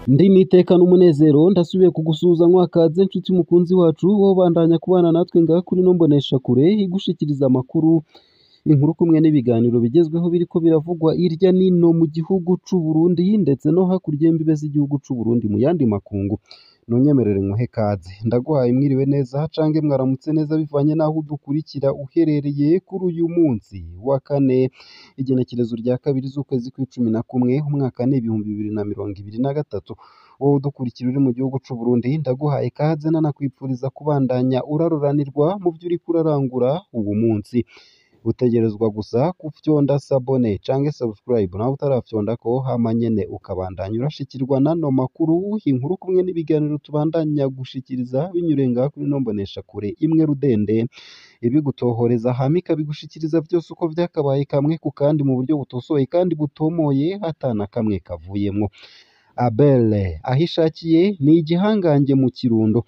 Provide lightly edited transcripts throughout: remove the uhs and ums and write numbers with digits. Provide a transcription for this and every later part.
Ndimi iteka n'umunezero ndasubiye kugusuhuza nkwakaze nshuti mukunzi wacu wowe bandanya kubana natwe ngaha kuri ino mboneshakure igushikiriza amakuru, inkuru kumwe n'ibiganiro bigezweho biriko biravugwa irya nino mu gihugu c'u Burundi ndetse no hakurya y'imbibe z'igihugu c'u Burundi mu yandi makungu. Nunyemerere nkuhe kaze, ndaguhaye mwiriwe neza cange mwaramutse neza bivanye n'aho udukurikira uherereye kuri uyu munsi wa kane igenekerezo rya kabiri z'ukwezi kw'icumi na kumwe umwaka ni 2023. Wowe udukurikira uri mu gihugu c'u Burundi ndaguhaye kaze nanakwipfuriza kubandanya uraroranirwa mu vyo uriko urarangura uwu munsi. Utegerezwa gusa kufyonda sabone canke subscribe nawe utarafyondako hama nyene ukabandanya urashikirwa n'ano makuru, inkuru kumwe n'ibiganiro tubandanya gushikiriza binyuriye ngaha kuri ino mboneshakure imwe rudende, ibigutohoreza hama ikabigushikiriza vyose uko vyakabaye kamwe ku kandi mu buryo butosoye kandi butomoye atana kamwe kavuyemwo. Abele ahishakiye ni igihangange mu Kirundo.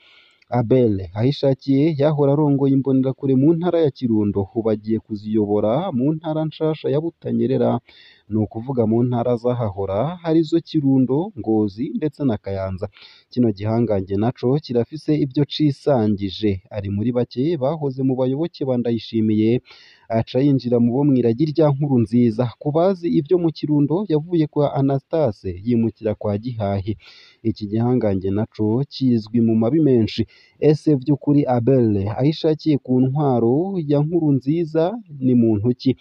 Abele ahishakiye yahora arongoye imbonerakure mu ntara ya Kirundo, ubu agiye kuziyobora mu ntara nshasha ya Butanyerera, ni ukuvuga mu ntara zahahora harizo Kirundo, Ngozi ndetse na Kayanza. Kino gihangange naco kirafise ivyo cisangije, ari muri bake bahoze mu bayoboke ba Ndayishimiye aca yinjira mu bo mw'iragi rya Nkurunziza. Ku bazi ivyo mu Kirundo yavuye kwa Anastase yimukira kwa Gihahe. Iki gihangange naco kizwi mu mabi menshi. Ese vy'ukuri Abele ahishakiye ku ntwaro ya Nkurunziza ni muntu ki?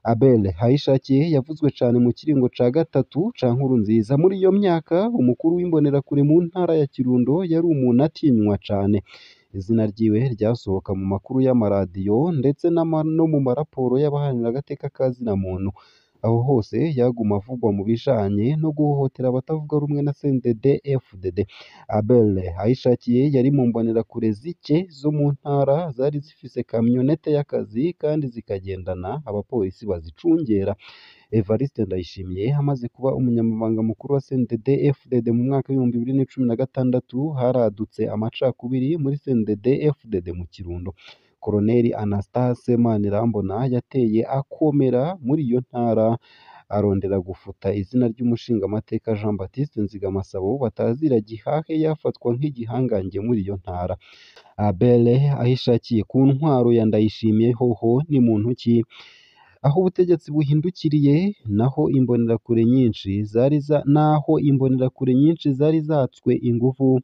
Abele ahishakiye yavuzwe cane mu kiringo ca gatatu ca Nkurunziza. Muri iyo myaka umukuru w'imbonerakure mu ntara ya Kirundo yari umuntu atinywa cane. Izina ryiwe ryasohoka mu makuru y'amaradiyo ndetse no mu maraporo y'abaharanira agateka ka zina muntu. Aho hose yaguma avugwa mu bijanye no guhohotera abatavuga rumwe na CNDD-FDD. Abele ahishakiye yari mu mbonerakure zike zo mu ntara zari zifise kamyonete y'akazi kandi zikagendana abapolisi bazicungera. Evariste Ndayishimiye amaze kuba umunyamabanga mukuru wa CNDD-FDD mu mwaka w'ibihumbi 2016 haradutse amacakubiri muri CNDD-FDD mu Kirundo. Koloneli Anastase Manirambona yateye akomera muri iyo ntara, arondera gufuta izina ry'umushingamateka Jean Baptiste Nzigamasabo batazira Gihahe yafatwa nk'igihangange muri iyo ntara. Abele ahishakiye ku ntwaro ya Ndayishimiye hoho ni muntu ki? Aho ubutegetsi buhindukiriye naho imbonerakure nyinshi zari zatswe inguvu.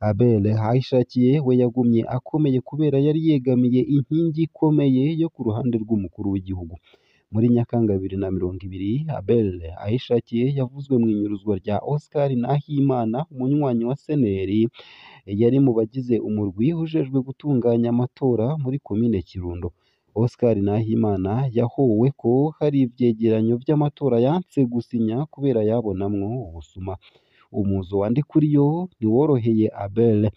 Abele ahishakiye we yagumye akomeye kubera yari yegamiye inkingi ikomeye yo ku ruhande rw'umukuru w'igihugu. Muri Nyakanga 2020 Abele ahishakiye yavuzwe mu inyuruzwa rya Oscar Nahimana, umunywanyi wa Seneri yari mu bagize umurwi ujejwe gutunganya amatora muri komine Kirundo. Oscar Nahimana yahowe ko hari ivyegeranyo vy'amatora yanse gusinya kubera yabonamwo ubusuma. Umuzo wa Ndikuriyo ntiworoheye Abele.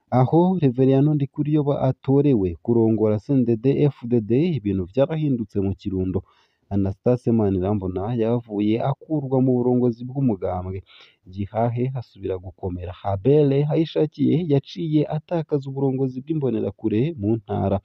Aho Reveriyano Ndikuriyo atorewe kurongora CNDD-FDD ibintu vyarahindutse mu Kirundo. Anastase Manirambona yavuye akurwa mu burongozi bw'umugambwe. Gihahe hasubira gukomera. Abele ahishakiye yaciye atakaza uburongozi bw'imbonerakure mu ntara.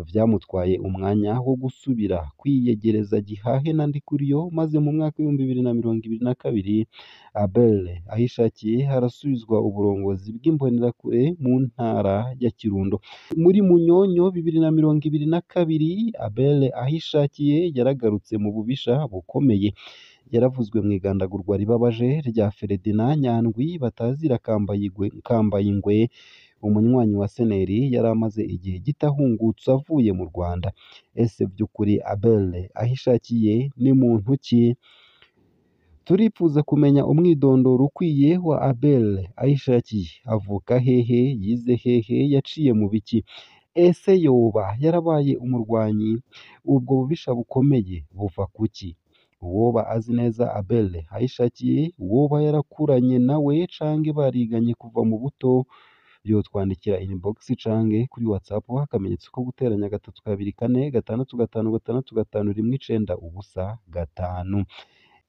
Vyamutwaye umwanya wo gusubira kwiyegereza Gihahe na Ndikuriyo, maze mu mwaka w'ibihumbi 2022 Abele ahishakiye harasubizwa uburongozi bw'imbonerakure mu ntara ya Kirundo. Muri Munyonyo 2022 Abele ahishakiye yaragarutse mu bubisha bukomeye. Yaravuzwe mu igandagurwa ribabaje rya Ferdinand Nyandwi batazira Kambayingwe, umunywanyi wa Seneri yari amaze igihe gitahungutse avuye mu Rwanda. Ese vy'ukuri Abele ahishakiye ni muntu ki? Turipfuza kumenya umwidondoro ukwiye wa Abele ahishakiye. Avuka hehe? Yize hehe? Yaciye mu biki? Ese yoba yarabaye umurwanyi? Ubwo bubisha bukomeye buva kuki? Uwoba azi neza Abele ahishakiye, uwoba yarakuranye nawe canke bariganye kuva mu buto, yotwandikira inbox canke kuri WhatsApp akamenyetso ko guteranya 324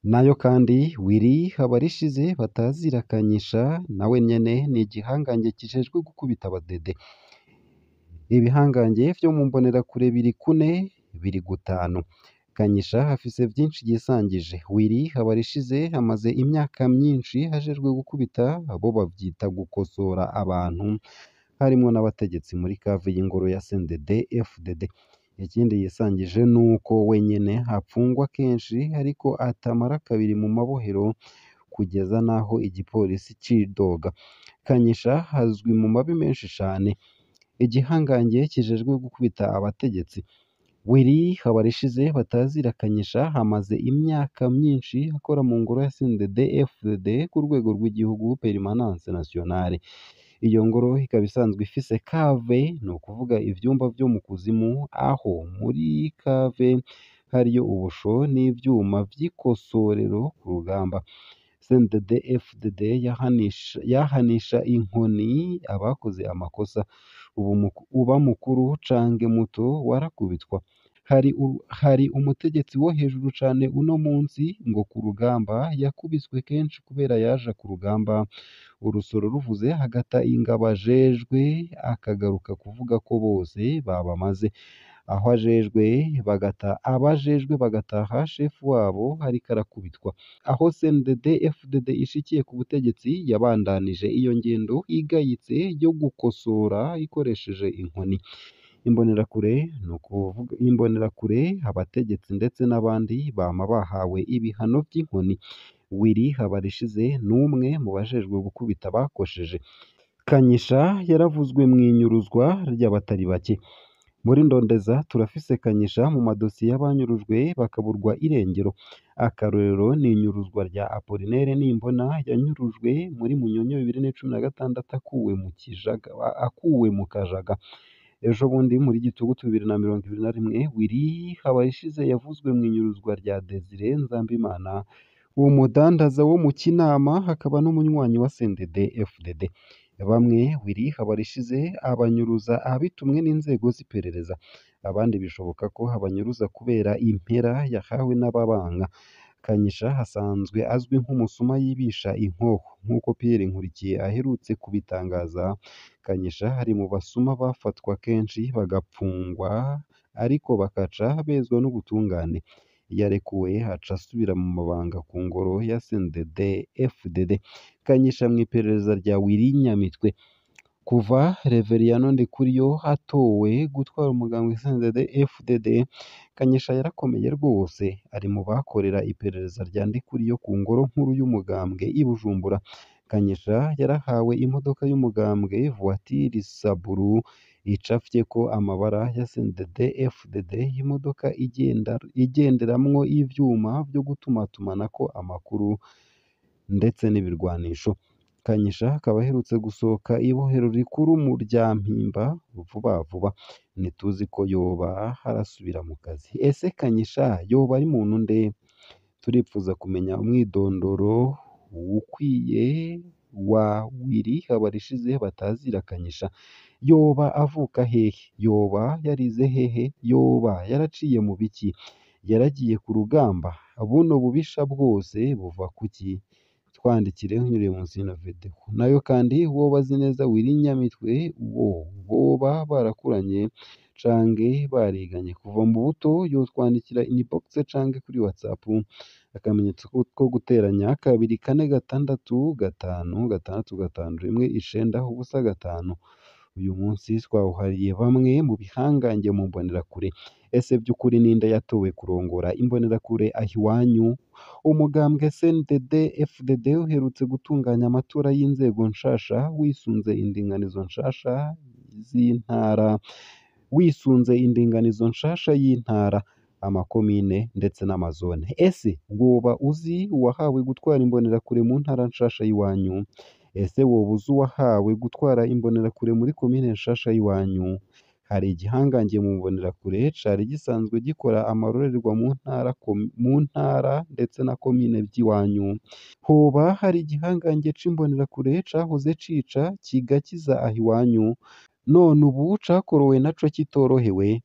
nayo kandi Willy Habarishize batazira Kanyisha nawe nyene ni igihangange kijejwe gukubita abadede. Ibihangange vyo mu mbonerakure biri 4 biri 5. Kanyisha afise vyinshi yisangije. Willy Habarishize amaze imyaka myinshi ajejwe gukubita abo bavyita gukosora abantu harimwo n'abategetsi muri kave y'ingoro ya CNDD FDD. Ikindi yisangije nuko wenyene apfungwa kenshi ariko atamara kabiri mu mabohero kugeza naho igipolisi cidoga. Kanyisha azwi mu mabi menshi cane. Igihangange kijejwe gukubita abategetsi. Willy Habarishize batazira Kanyisha hamaze imyaka myinshi akora mu ngoro ya CNDD FDD ku rwego rw'igihugu Permanence Nationale. Iyo ngoro ikaba isanzwe ifise kave, ni ukuvuga ivyumba vyo mu kuzimu, aho muri kave hariyo ubusho n'ivyuma vy'ikosorero ku rugamba. CNDD FDD yahanisha inkoni abakoze amakosa. Uba mukuru canke muto warakubitwa. Hari umutegetsi wo hejuru cane uno munsi ngo ku rugamba yakubiswe kenshi kubera yaja ku rugamba urusoro ruvuze hagata ingabo ajejwe akagaruka kuvuga ko bose babamaze. Aho abajejwe bagataha shefu wabo ariko arakubitwa. Aho CNDD FDD ishikiye ku butegetsi yabandanije iyo ngendo igayitse yo gukosora ikoresheje inkoni. Imbonerakure, abategetsi ndetse n'abandi bama bahawe ibihano vy'inkoni. Willy Habarishize n'umwe mu bajejwe gukubita bakosheje. Kanyisha yaravuzwe mw'inyuruzwa ry'abatari bake. Muri Ndondeza turafise Kanyisha mu madosiye y'abanyurujwe bakaburwa irengero. Akarorero ni inyuruzwa rya Apollinaire Nimbona yanyurujwe muri Munyonyo 2016 akuwe mu Kajaga. Ejo bundi muri Gitugutu 2021 Willy Habarishize yavuzwe mw'inyuruzwa rya Desire Nzambimana, uwo mudandaza wo mu Kinama hakaba n'umunywanyi wa CNDD FDD. Bamwe Willy Habarishize abanyuruza abitumwe n'inzego z'iperereza, abandi bishoboka ko abanyuruza kubera impera yahawe n'ababanga. Kanyisha hasanzwe azwi nk'umusuma yibisha inkoho nk'uko Pierre Nkurikiye aherutse kubitangaza. Kanyisha hari mu basuma bafatwa kenshi bagapfungwa ariko bakaca bezwa n'ubutungane. Yarekuwe aca asubira mu mabanga ku ngoro ya CNDD FDD. Kanyisha mw'iperereza rya Willy Nyamitwe. Kuva Reveriyano Ndikuriyo hatowe gutwara umugambwe CNDD FDD, Kanyisha yarakomeye rwose, ari mu bakorera iperereza rya Ndikuriyo ku ngoro nkuru y'umugambwe i Bujumbura. Kanyisha yarahawe imodoka y'umugambwe voiture Saburu icafyeko amabara ya CNDD FDD, imodoka igenderamwo ivyuma vyo gutumatumanako amakuru ndetse n'ibirwanisho. Kanyisha akaba aherutse gusohoka ibohero rikuru mu rya Mpimba vuba vuba. Ntituzi ko yoba harasubira mu kazi. Ese Kanyisha yoba ari muntu nde? Turipfuza kumenya umwidondoro ukwiye wa Willy Habarishize batazira Kanyisha. Yoba avuka hehe? Yoba yarize hehe? Yoba yaraciye mu biki? Yaragiye ku rugamba? Buno bubisha bwose buva kuki? Twandikire unyuriye munsi y'ino video. Nayo kandi woba azi neza Willy Nyamitwe boba barakuranye canke bariganye kuva mu buto, yotwandikira inbox canke kuri WhatsApp akamenyetso ko guteranya 24565651 uyu munsi twawuhariye bamwe mu bihangange mu mbonerakure. Ese by'ukuri ninde yatowe kurongora imbonerakure aho iwanyu? Umugambwe CNDD FDD uherutse gutunganya amatora y'inzego nshasha wisunze indinganizo nshasha y'intara, amakomine ndetse n'amazone. Ese woba uzi uwahawe gutwara imbonerakure mu ntara nshasha y'iwanyu? Ese woba uzi uwahawe gutwara imbonerakure muri komine nshasha y'iwanyu? Hari igihangange mu mbonerakure cari gisanzwe gikora amarorerwa mu ntara ndetse na komine by'iwanyu? Hoba hari igihangange c'imbonerakure cahoze cica kigakiza aho iwanyu, none ubu cakorowe naco kitorohewe?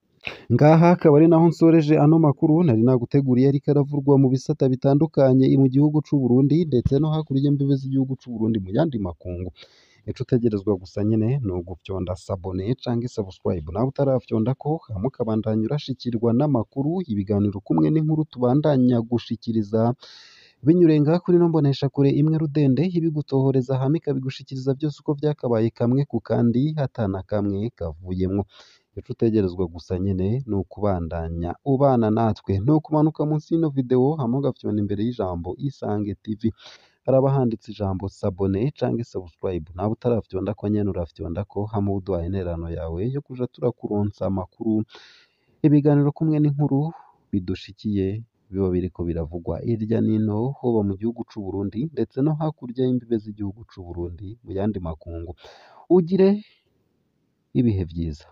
Ngaha akaba ari naho nsoreje ano makuru nari naguteguriye, ariko aravurwa mu bisata bitandukanye mu gihugu c'u Burundi ndetse no hakurya y'imbibe z'igihugu c'u Burundi mu yandi makungu. ico utegerezwa gusa nyene ni ugufyonda sabone canke subscribe nawe utarafyondako hama ukabandanya urashikirwa n'amakuru ibiganiro kumwe n'inkuru tubandanya gushikiriza binyuriye ngaha kuri ino mboneshakure imwe rudende ibigutohoreza hama ikabigushikiriza byose uko vyakabaye kamwe ku kandi hatana kamwe kavuyemwo ico utegerezwa gusa nyene ni ukubandanya ubana natwe ni ukumanuka munsi y'ino video hama ugafyonda imbere y'ijambo Isange TV haraba handitse ijambo sabone canke subscribe nawe utarafyondako nyene urafyondako hama uduhaye intererano yawe yo kuja turakuronsa amakuru ibiganiro kumwe n'inkuru bidushikiye biba biriko biravugwa hirya nino hoba mu gihugu c'u Burundi ndetse no hakurya y'imbibe z'igihugu c'u Burundi mu yandi makungu ugire ibihe vyiza